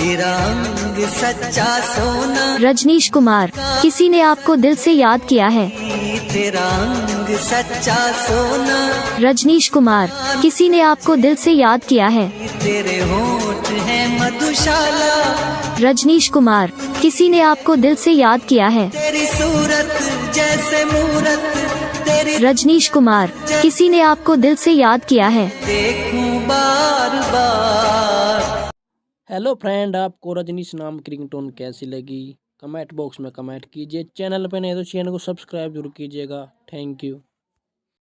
तेरा अंग सच्चा सोना। रजनीश कुमार, किसी ने आपको दिल से याद किया है। तेरा अंग सच्चा सोना। रजनीश कुमार, किसी ने आपको दिल से याद किया है। तेरे होंठ हैं मधुशाला। रजनीश कुमार, किसी ने आपको दिल से याद किया है। तेरी सूरत जैसे मूरत तेरी। रजनीश कुमार, किसी ने आपको दिल से याद किया है। देखूं बार बार। हेलो फ्रेंड, आपको रजनीश नाम की रिंगटोन कैसी लगी कमेंट बॉक्स में कमेंट कीजिए। चैनल पर नहीं तो चैनल को सब्सक्राइब जरूर कीजिएगा। Thank you.